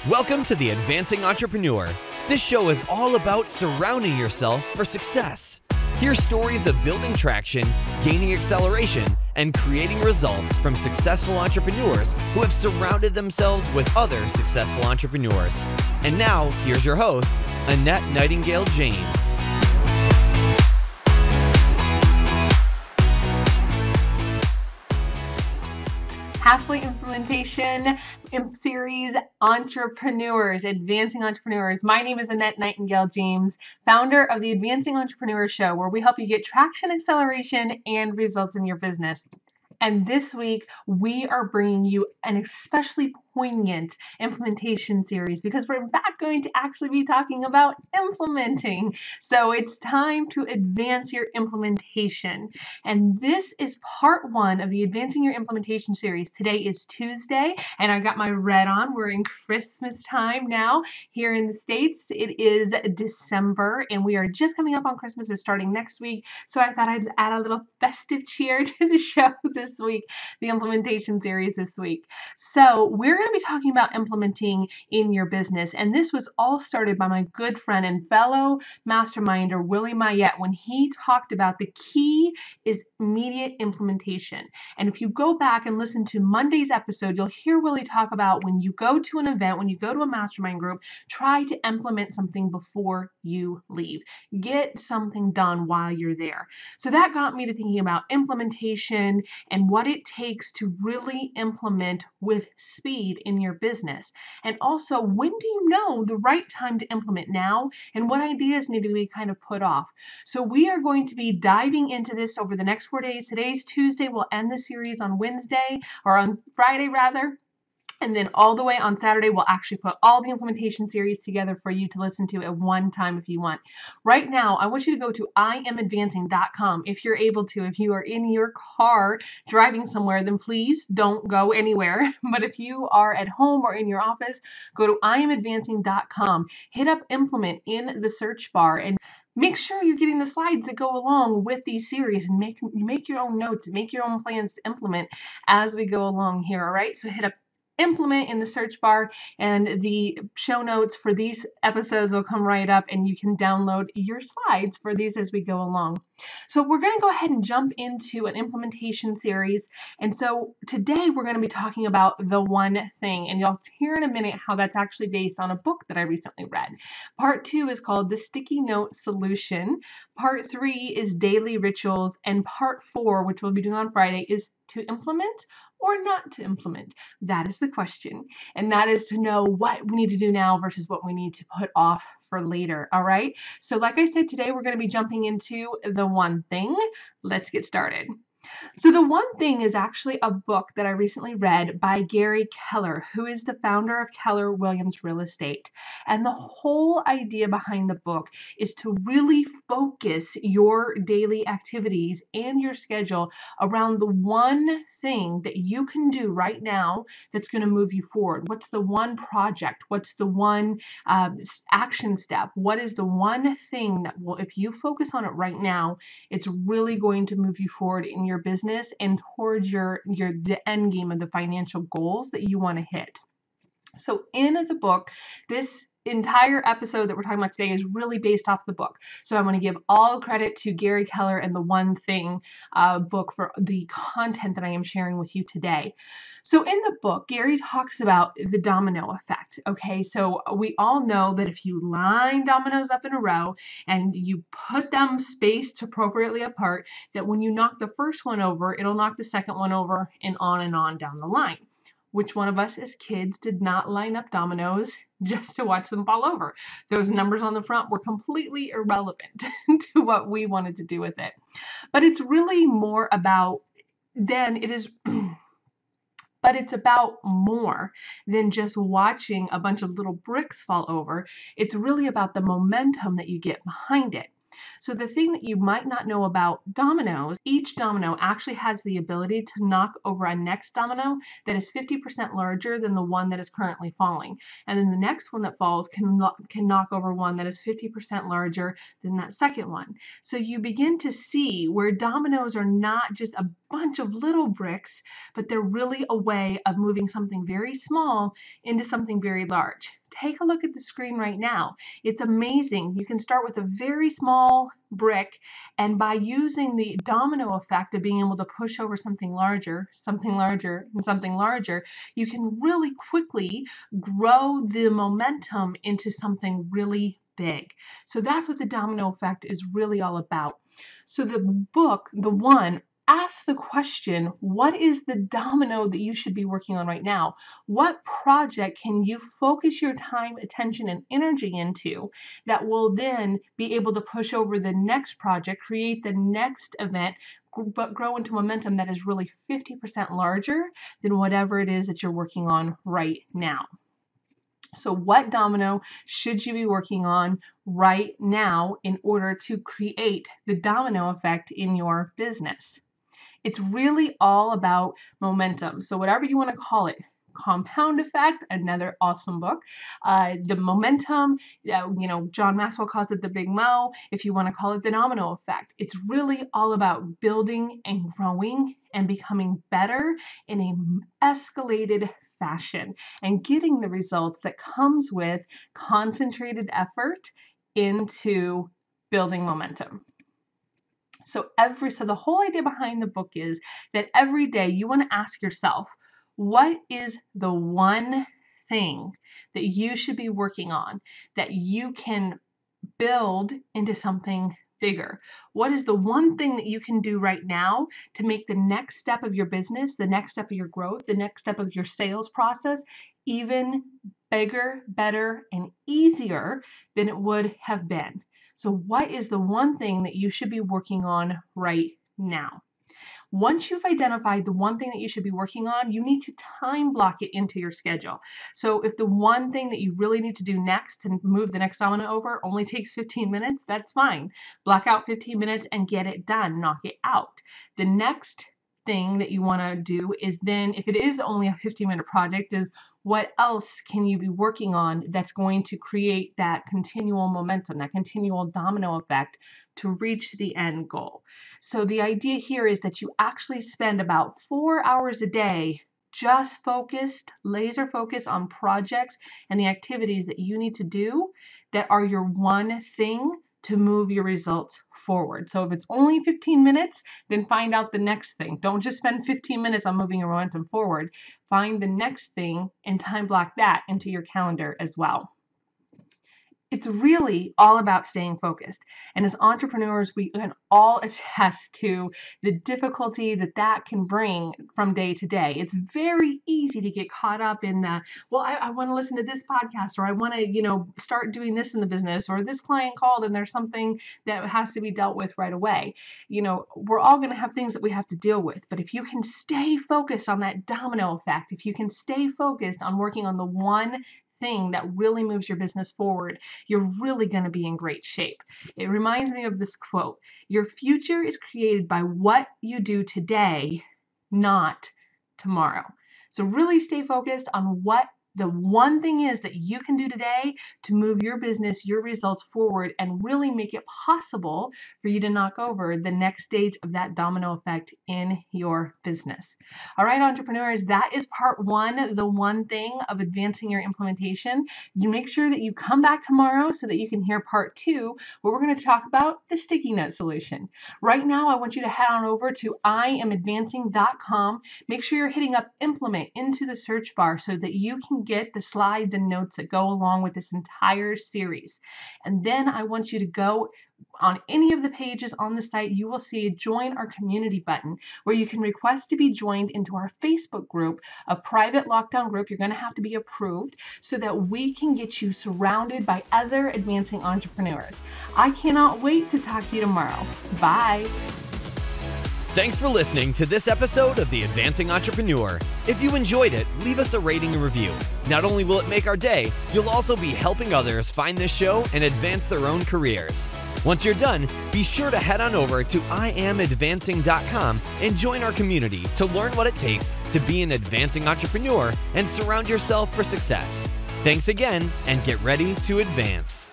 Welcome to the Advancing Entrepreneur. This show is all about surrounding yourself for success. Hear stories of building traction, gaining acceleration, and creating results from successful entrepreneurs who have surrounded themselves with other successful entrepreneurs. And now, here's your host, Annette Nightingale James. Halfway Implementation Series Entrepreneurs, Advancing Entrepreneurs. My name is Annette Nightingale James, founder of the Advancing Entrepreneur Show, where we help you get traction, acceleration, and results in your business. And this week, we are bringing you an especially poignant implementation series because we're in fact going to actually be talking about implementing. So it's time to advance your implementation. And this is part one of the Advancing Your Implementation series. Today is Tuesday, and I got my red on. We're in Christmas time now here in the States. It is December, and we are just coming up on Christmas. It's starting next week. So I thought I'd add a little festive cheer to the show this week, the implementation series this week. So we're going to be talking about implementing in your business. And this was all started by my good friend and fellow masterminder, Willie Mayette, when he talked about the key is immediate implementation. And if you go back and listen to Monday's episode, you'll hear Willie talk about when you go to an event, when you go to a mastermind group, try to implement something before you leave. Get something done while you're there. So that got me to thinking about implementation and what it takes to really implement with speed in your business. And also, when do you know the right time to implement now and what ideas need to be kind of put off? So we are going to be diving into this over the next 4 days. Today's Tuesday. We'll end the series on Wednesday, or on Friday rather. And then all the way on Saturday, we'll actually put all the implementation series together for you to listen to at one time if you want. Right now, I want you to go to iamadvancing.com if you're able to. If you are in your car driving somewhere, then please don't go anywhere. But if you are at home or in your office, go to iamadvancing.com. Hit up implement in the search bar and make sure you're getting the slides that go along with these series and make your own notes, make your own plans to implement as we go along here. All right, so hit up implement in the search bar, and the show notes for these episodes will come right up, and you can download your slides for these as we go along. So we're going to go ahead and jump into an implementation series. And so today we're going to be talking about the one thing, and you'll hear in a minute how that's actually based on a book that I recently read. Part 2 is called The Sticky Note Solution. Part 3 is Daily Rituals, and Part 4, which we'll be doing on Friday, is to implement or not to implement? That is the question. And that is to know what we need to do now versus what we need to put off for later. All right. So like I said, today we're going to be jumping into the one thing. Let's get started. So the one thing is actually a book that I recently read by Gary Keller, who is the founder of Keller Williams Real Estate. And the whole idea behind the book is to really focus your daily activities and your schedule around the one thing that you can do right now that's going to move you forward. What's the one project? What's the one action step? What is the one thing that will, if you focus on it right now, it's really going to move you forward in your business and towards the end game of the financial goals that you want to hit. So in the book, this entire episode that we're talking about today is really based off the book. So I want to give all credit to Gary Keller and the One Thing book for the content that I am sharing with you today. So in the book, Gary talks about the domino effect. Okay, so we all know that if you line dominoes up in a row and you put them spaced appropriately apart, that when you knock the first one over, it'll knock the second one over and on down the line. Which one of us as kids did not line up dominoes just to watch them fall over? Those numbers on the front were completely irrelevant to what we wanted to do with it. But it's really more about but it's about more than just watching a bunch of little bricks fall over. It's really about the momentum that you get behind it. So the thing that you might not know about dominoes, each domino actually has the ability to knock over a next domino that is 50% larger than the one that is currently falling. And then the next one that falls can knock over one that is 50% larger than that second one. So you begin to see where dominoes are not just a bunch of little bricks, but they're really a way of moving something very small into something very large. Take a look at the screen right now. It's amazing. You can start with a very small brick, and by using the domino effect of being able to push over something larger, something larger, and something larger, you can really quickly grow the momentum into something really big. So that's what the domino effect is really all about. So the book, the one, ask the question, what is the domino that you should be working on right now? What project can you focus your time, attention, and energy into that will then be able to push over the next project, create the next event, but grow into momentum that is really 50% larger than whatever it is that you're working on right now? So what domino should you be working on right now in order to create the domino effect in your business? It's really all about momentum. So whatever you want to call it, compound effect, another awesome book. The momentum, John Maxwell calls it the big mo. If you want to call it the domino effect, it's really all about building and growing and becoming better in an escalated fashion and getting the results that comes with concentrated effort into building momentum. So the whole idea behind the book is that every day you want to ask yourself, what is the one thing that you should be working on that you can build into something bigger? What is the one thing that you can do right now to make the next step of your business, the next step of your growth, the next step of your sales process even bigger, better, and easier than it would have been? So what is the one thing that you should be working on right now? Once you've identified the one thing that you should be working on, you need to time block it into your schedule. So if the one thing that you really need to do next to move the next domino over only takes 15 minutes, that's fine. Block out 15 minutes and get it done. Knock it out. The next thing that you want to do is then, if it is only a 15-minute project, is what else can you be working on that's going to create that continual momentum, that continual domino effect to reach the end goal? So the idea here is that you actually spend about 4 hours a day just focused, laser focused on projects and the activities that you need to do that are your one thing to move your results forward. So if it's only 15 minutes, then find out the next thing. Don't just spend 15 minutes on moving your momentum forward. Find the next thing and time block that into your calendar as well. It's really all about staying focused. And as entrepreneurs, we can all attest to the difficulty that can bring from day to day. It's very easy to get caught up in the, I want to listen to this podcast, or I want to, start doing this in the business, or this client called and there's something that has to be dealt with right away. We're all going to have things that we have to deal with. But if you can stay focused on that domino effect, if you can stay focused on working on the one thing that really moves your business forward, you're really going to be in great shape. It reminds me of this quote: your future is created by what you do today, not tomorrow. So really stay focused on what the one thing is that you can do today to move your business, your results forward, and really make it possible for you to knock over the next stage of that domino effect in your business. All right, entrepreneurs, that is part one, the one thing of advancing your implementation. You make sure that you come back tomorrow so that you can hear part two, where we're going to talk about the sticky note solution. Right now, I want you to head on over to iamadvancing.com. Make sure you're hitting up implement into the search bar so that you can get the slides and notes that go along with this entire series. And then I want you to go on any of the pages on the site. You will see a join our community button where you can request to be joined into our Facebook group, a private lockdown group. You're going to have to be approved so that we can get you surrounded by other advancing entrepreneurs. I cannot wait to talk to you tomorrow. Bye. Thanks for listening to this episode of The Advancing Entrepreneur. If you enjoyed it, leave us a rating and review. Not only will it make our day, you'll also be helping others find this show and advance their own careers. Once you're done, be sure to head on over to iamadvancing.com and join our community to learn what it takes to be an advancing entrepreneur and surround yourself for success. Thanks again, and get ready to advance.